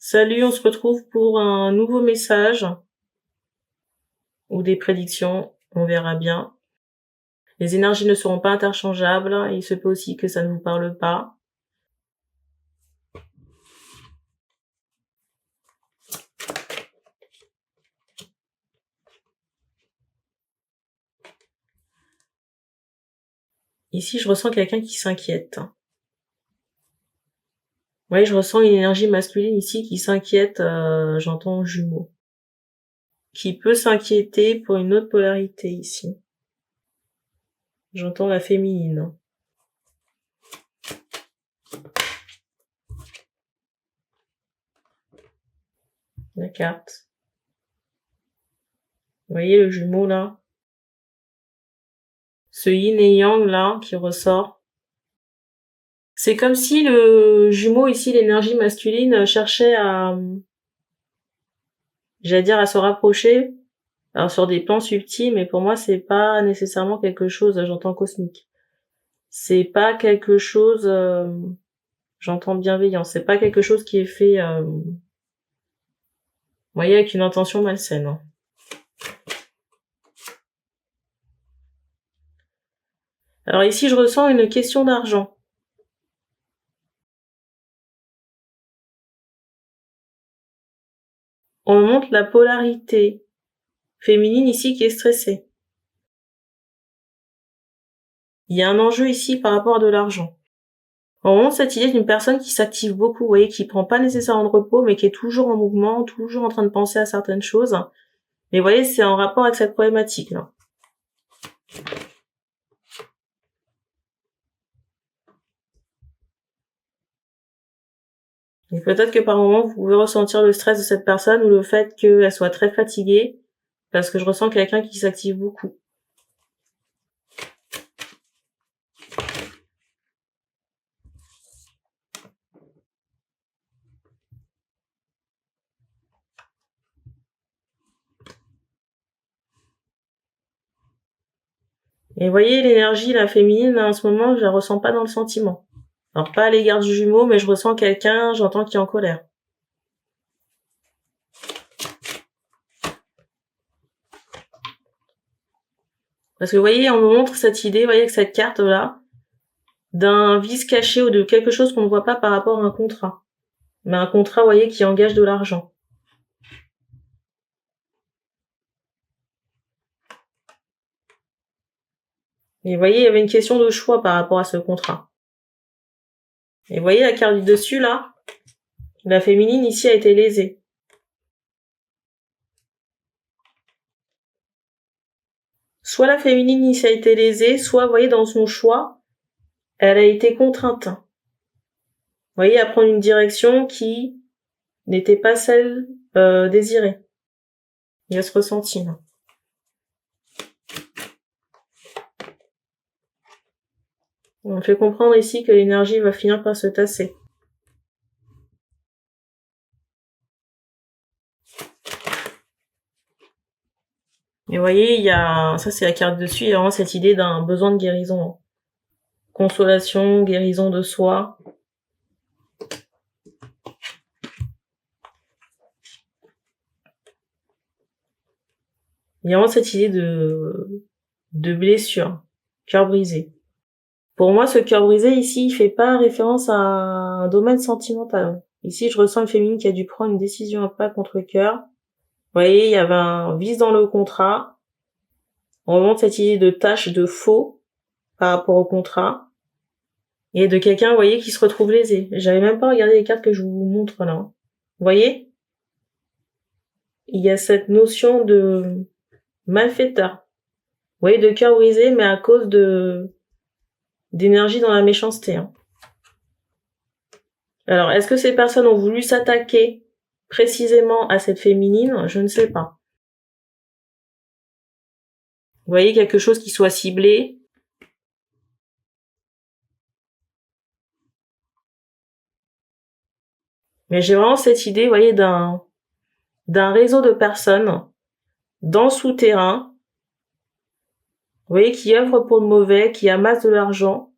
Salut, on se retrouve pour un nouveau message ou des prédictions, on verra bien. Les énergies ne seront pas interchangeables, il se peut aussi que ça ne vous parle pas. Ici, je ressens quelqu'un qui s'inquiète. Oui, je ressens une énergie masculine ici qui s'inquiète, j'entends jumeau. Qui peut s'inquiéter pour une autre polarité ici. J'entends la féminine. La carte. Vous voyez le jumeau là? Ce yin et yang là qui ressort. C'est comme si le jumeau ici, l'énergie masculine, cherchait à se rapprocher. Alors sur des plans subtils, mais pour moi c'est pas nécessairement quelque chose, j'entends cosmique. C'est pas quelque chose, j'entends bienveillant. C'est pas quelque chose qui est fait, vous voyez, avec une intention malsaine. Hein. Alors ici je ressens une question d'argent. On me montre la polarité féminine ici qui est stressée. Il y a un enjeu ici par rapport à de l'argent. On montre cette idée d'une personne qui s'active beaucoup, vous voyez, qui prend pas nécessairement de repos, mais qui est toujours en mouvement, toujours en train de penser à certaines choses. Mais vous voyez, c'est en rapport avec cette problématique là. Et peut-être que par moment, vous pouvez ressentir le stress de cette personne ou le fait qu'elle soit très fatiguée, parce que je ressens quelqu'un qui s'active beaucoup. Et vous voyez, l'énergie, la féminine, là, en ce moment, je la ressens pas dans le sentiment. Alors, pas à l'égard du jumeau, mais je ressens quelqu'un, j'entends qui est en colère. Parce que vous voyez, on me montre cette idée, vous voyez, avec cette carte-là, d'un vice caché ou de quelque chose qu'on ne voit pas par rapport à un contrat. Mais un contrat, vous voyez, qui engage de l'argent. Et vous voyez, il y avait une question de choix par rapport à ce contrat. Et vous voyez la carte du dessus, là, la féminine ici a été lésée. Soit la féminine ici a été lésée, soit, vous voyez, dans son choix, elle a été contrainte. Vous voyez, à prendre une direction qui n'était pas celle désirée. Il y a ce ressenti, là. On fait comprendre ici que l'énergie va finir par se tasser. Et vous voyez, il y a, ça c'est la carte dessus, il y a vraiment cette idée d'un besoin de guérison. Consolation, guérison de soi. Il y a vraiment cette idée de blessure, cœur brisé. Pour moi, ce cœur brisé ici, il fait pas référence à un domaine sentimental. Ici, je ressens une féminine qui a dû prendre une décision à pas contre cœur. Vous voyez, il y avait un vice dans le contrat. On remonte cette idée de tâche de faux par rapport au contrat. Et de quelqu'un, vous voyez, qui se retrouve lésé. J'avais même pas regardé les cartes que je vous montre là. Vous voyez? Il y a cette notion de malfaiteur. Vous voyez, de cœur brisé, mais à cause d'énergie dans la méchanceté. Hein. Alors, est-ce que ces personnes ont voulu s'attaquer précisément à cette féminine? Je ne sais pas. Vous voyez, quelque chose qui soit ciblé. Mais j'ai vraiment cette idée, vous voyez, d'un réseau de personnes dans le souterrain, vous voyez, qui œuvrent pour le mauvais, qui amassent de l'argent.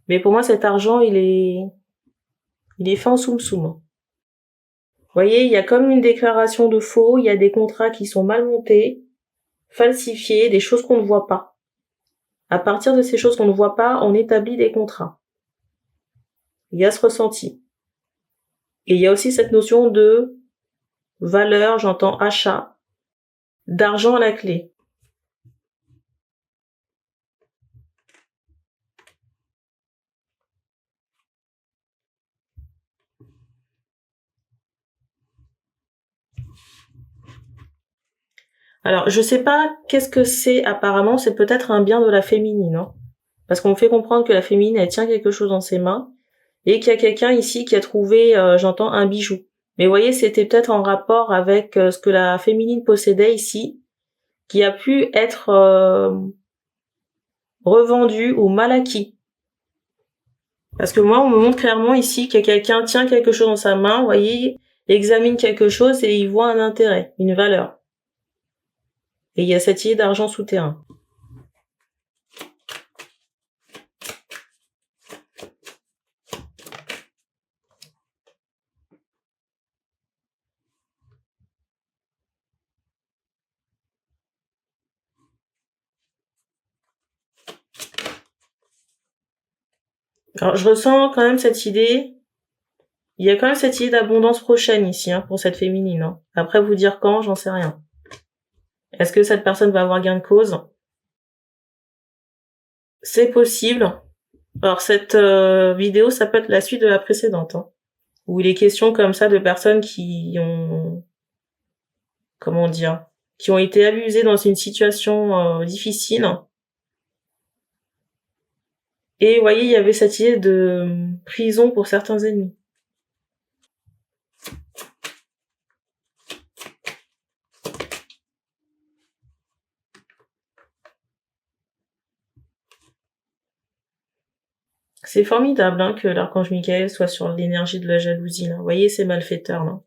Mais pour moi, cet argent, il est fait en soum-soum. voyez, il y a comme une déclaration de faux, il y a des contrats qui sont mal montés, falsifiés, des choses qu'on ne voit pas. À partir de ces choses qu'on ne voit pas, on établit des contrats. Il y a ce ressenti. Et il y a aussi cette notion de valeur, j'entends achat, d'argent à la clé. Alors, je sais pas qu'est-ce que c'est apparemment, c'est peut-être un bien de la féminine, hein. Parce qu'on me fait comprendre que la féminine, elle tient quelque chose dans ses mains, et qu'il y a quelqu'un ici qui a trouvé, j'entends, un bijou. Mais vous voyez, c'était peut-être en rapport avec ce que la féminine possédait ici, qui a pu être revendu ou mal acquis. Parce que moi, on me montre clairement ici que quelqu'un tient quelque chose dans sa main, vous voyez, examine quelque chose et il voit un intérêt, une valeur. Et il y a cette idée d'argent souterrain. Alors, je ressens quand même cette idée. Il y a quand même cette idée d'abondance prochaine ici, hein, pour cette féminine, hein. Après, vous dire quand, j'en sais rien. Est-ce que cette personne va avoir gain de cause? C'est possible. Alors, cette vidéo, ça peut être la suite de la précédente, hein, où il est question comme ça de personnes qui ont, comment dire, qui ont été abusées dans une situation difficile. Et vous voyez, il y avait cette idée de prison pour certains ennemis. C'est formidable, hein, que l'archange Michael soit sur l'énergie de la jalousie, là. Vous voyez ces malfaiteurs, là.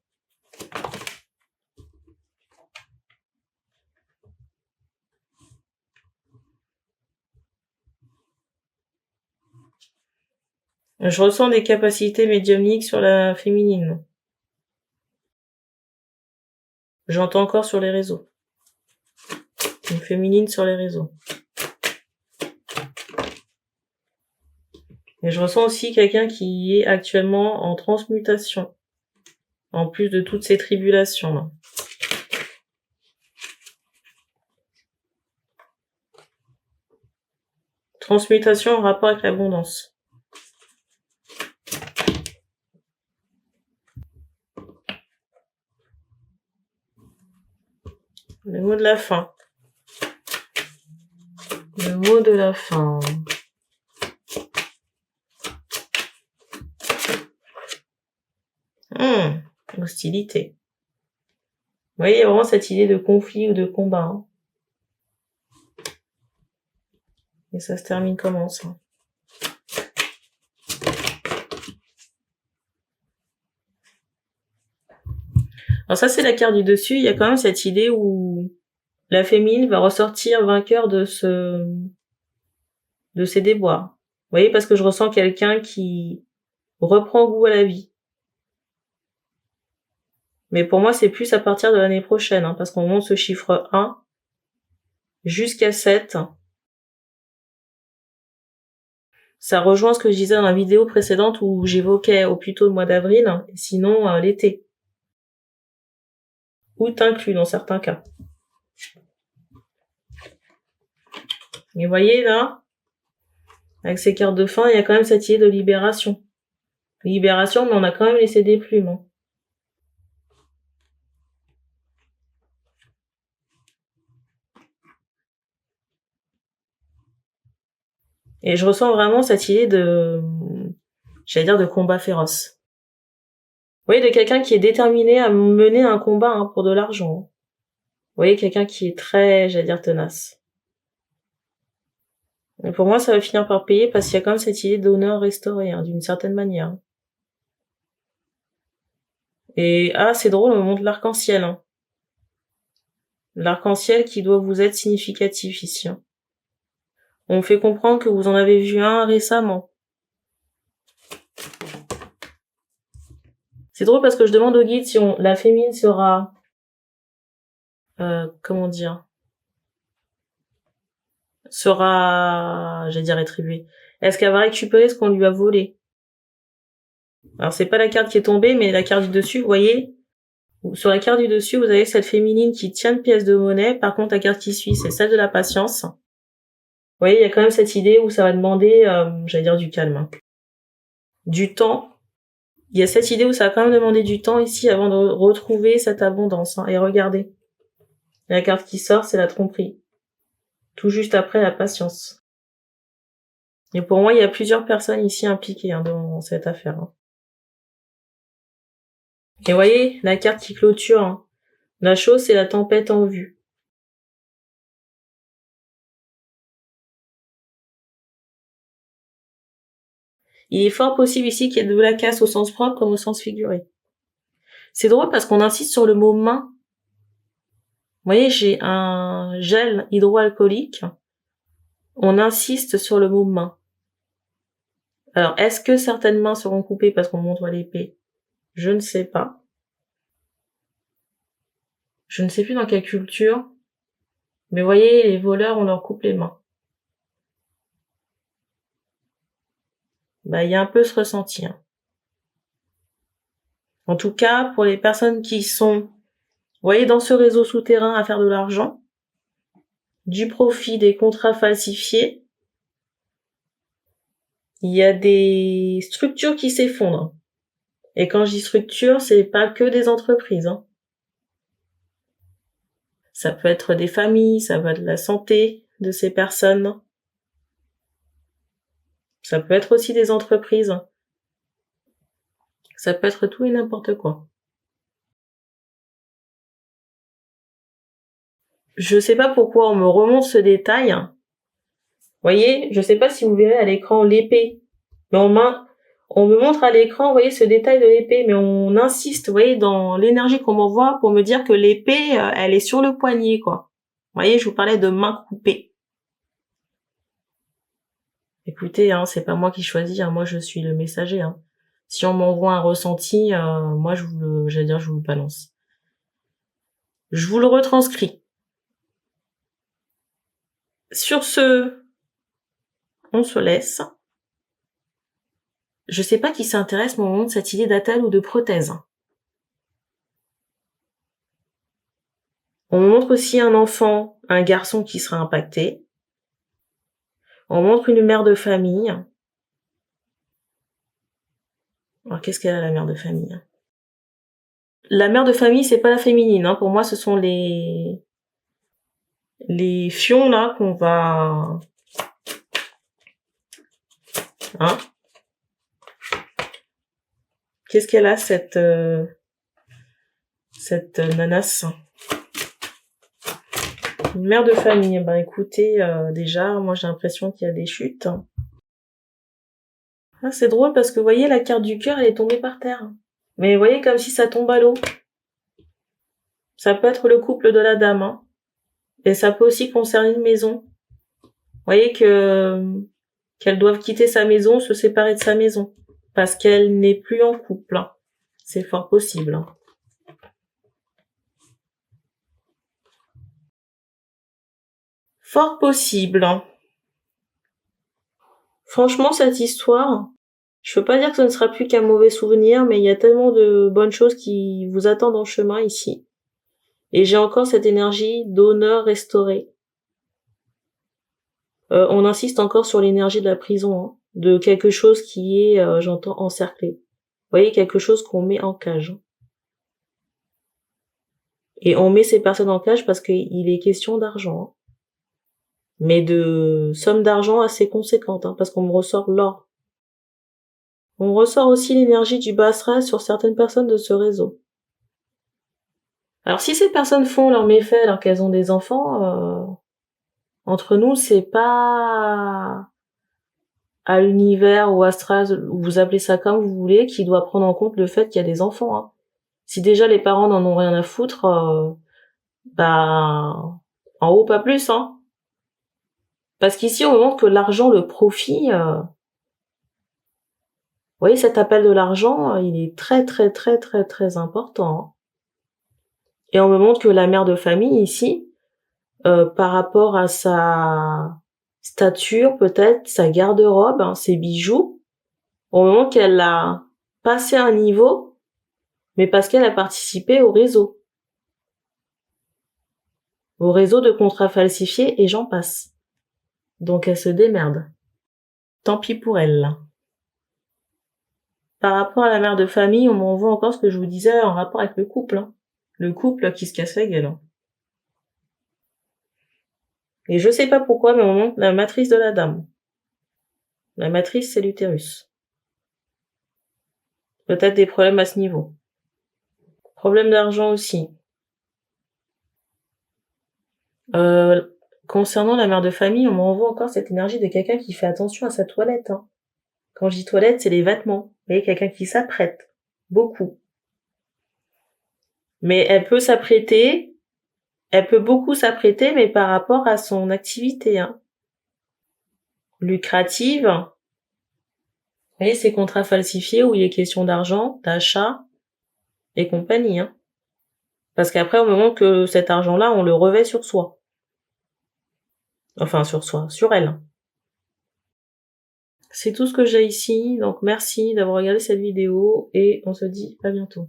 Je ressens des capacités médiumniques sur la féminine. J'entends encore sur les réseaux. Une féminine sur les réseaux. Et je ressens aussi quelqu'un qui est actuellement en transmutation. En plus de toutes ces tribulations, là. Transmutation en rapport avec l'abondance. Le mot de la fin. Le mot de la fin. Hostilité. Vous voyez, il y a vraiment cette idée de conflit ou de combat, hein. Et ça se termine comment, ça? Alors ça, c'est la carte du dessus. Il y a quand même cette idée où la féminine va ressortir vainqueur de ses déboires. Vous voyez, parce que je ressens quelqu'un qui reprend goût à la vie. Mais pour moi, c'est plus à partir de l'année prochaine, hein, parce qu'on monte ce chiffre 1 jusqu'à 7. Ça rejoint ce que je disais dans la vidéo précédente où j'évoquais au plus tôt le mois d'avril, hein, sinon l'été. Août inclus dans certains cas. Et vous voyez là, avec ces cartes de fin, il y a quand même cette idée de libération. Libération, mais on a quand même laissé des plumes, hein. Et je ressens vraiment cette idée j'allais dire de combat féroce. Vous voyez, de quelqu'un qui est déterminé à mener un combat, hein, pour de l'argent. Vous voyez, quelqu'un qui est très, j'allais dire, tenace. Et pour moi, ça va finir par payer parce qu'il y a quand même cette idée d'honneur restauré, hein, d'une certaine manière. Et c'est drôle, on me montre l'arc-en-ciel, hein. L'arc-en-ciel qui doit vous être significatif ici, hein. On me fait comprendre que vous en avez vu un récemment. C'est drôle parce que je demande au guide si la féminine sera, comment dire, j'allais dire rétribuée. Est-ce qu'elle va récupérer ce qu'on lui a volé? Alors c'est pas la carte qui est tombée, mais la carte du dessus, vous voyez, sur la carte du dessus, vous avez cette féminine qui tient une pièce de monnaie. Par contre, la carte qui suit, c'est celle de la patience. Vous voyez, il y a quand même cette idée où ça va demander, j'allais dire du calme, hein. Du temps. Il y a cette idée où ça va quand même demander du temps ici avant de retrouver cette abondance, hein. Et regardez. La carte qui sort, c'est la tromperie. Tout juste après la patience. Et pour moi, il y a plusieurs personnes ici impliquées, hein, dans cette affaire, hein. Et vous voyez, la carte qui clôture, hein. La chose, c'est la tempête en vue. Il est fort possible ici qu'il y ait de la casse au sens propre comme au sens figuré. C'est drôle parce qu'on insiste sur le mot main. Vous voyez, j'ai un gel hydroalcoolique. On insiste sur le mot main. Alors, est-ce que certaines mains seront coupées parce qu'on montre l'épée? Je ne sais pas. Je ne sais plus dans quelle culture. Mais vous voyez, les voleurs, on leur coupe les mains. Bah, il y a un peu ce ressenti, hein. En tout cas, pour les personnes qui sont, vous voyez, dans ce réseau souterrain à faire de l'argent, du profit, des contrats falsifiés, il y a des structures qui s'effondrent. Et quand je dis structure, c'est pas que des entreprises, hein. Ça peut être des familles, ça peut être la santé de ces personnes. Ça peut être aussi des entreprises. Ça peut être tout et n'importe quoi. Je sais pas pourquoi on me remonte ce détail. Vous voyez, je sais pas si vous verrez à l'écran l'épée. Mais on me montre à l'écran, vous voyez, ce détail de l'épée, mais on insiste, vous voyez, dans l'énergie qu'on m'envoie pour me dire que l'épée, elle est sur le poignet, quoi. Vous voyez, je vous parlais de main coupée. Écoutez, hein, c'est pas moi qui choisis, hein, moi je suis le messager, hein. Si on m'envoie un ressenti, moi je vous le balance. Je vous le retranscris. Sur ce, on se laisse. Je sais pas qui s'intéresse au moment de cette idée d'attelle ou de prothèse. On montre aussi un enfant, un garçon qui sera impacté. On montre une mère de famille. Alors qu'est-ce qu'elle a, la mère de famille? La mère de famille, c'est pas la féminine, hein. Pour moi, ce sont les fions là qu'on va, hein. Qu'est-ce qu'elle a cette nanasse? Une mère de famille. Ben écoutez, déjà, moi j'ai l'impression qu'il y a des chutes. Ah, c'est drôle parce que vous voyez, la carte du cœur, elle est tombée par terre. Mais vous voyez, comme si ça tombe à l'eau. Ça peut être le couple de la dame, hein. Et ça peut aussi concerner une maison. Vous voyez qu'elles doivent quitter sa maison, se séparer de sa maison. Parce qu'elle n'est plus en couple, hein. C'est fort possible, hein. Fort possible, hein. Franchement, cette histoire, je peux pas dire que ce ne sera plus qu'un mauvais souvenir, mais il y a tellement de bonnes choses qui vous attendent en chemin ici. Et j'ai encore cette énergie d'honneur restauré. On insiste encore sur l'énergie de la prison, hein, de quelque chose qui est, j'entends, encerclé. Vous voyez, quelque chose qu'on met en cage. Et on met ces personnes en cage parce qu'il est question d'argent, hein. Mais de sommes d'argent assez conséquentes, hein, parce qu'on me ressort l'or. On ressort aussi l'énergie du bas astral sur certaines personnes de ce réseau. Alors si ces personnes font leurs méfaits alors qu'elles ont des enfants, entre nous, c'est pas à l'univers ou astral, ou vous appelez ça comme vous voulez, qui doit prendre en compte le fait qu'il y a des enfants, hein. Si déjà les parents n'en ont rien à foutre, bah en haut pas plus, hein. Parce qu'ici on me montre que l'argent, le profit, voyez, cet appel de l'argent, il est très, très, très, très, très important, hein. Et on me montre que la mère de famille ici, par rapport à sa stature peut-être, sa garde-robe, hein, ses bijoux, on me montre qu'elle a passé un niveau, mais parce qu'elle a participé au réseau de contrats falsifiés et j'en passe. Donc elle se démerde. Tant pis pour elle. Par rapport à la mère de famille, on m'envoie encore ce que je vous disais en rapport avec le couple, hein. Le couple qui se casse la gueule, hein. Et je sais pas pourquoi, mais on montre la matrice de la dame. La matrice, c'est l'utérus. Peut-être des problèmes à ce niveau. Problème d'argent aussi. Concernant la mère de famille, on m'envoie encore cette énergie de quelqu'un qui fait attention à sa toilette, hein. Quand je dis toilette, c'est les vêtements. Vous voyez, quelqu'un qui s'apprête. Beaucoup. Mais elle peut s'apprêter, elle peut beaucoup s'apprêter, mais par rapport à son activité, hein. Lucrative. Vous voyez, ces contrats falsifiés où il est question d'argent, d'achat et compagnie, hein. Parce qu'après, au moment que cet argent-là, on le revêt sur soi. Enfin, sur soi, sur elle. C'est tout ce que j'ai ici, donc merci d'avoir regardé cette vidéo et on se dit à bientôt.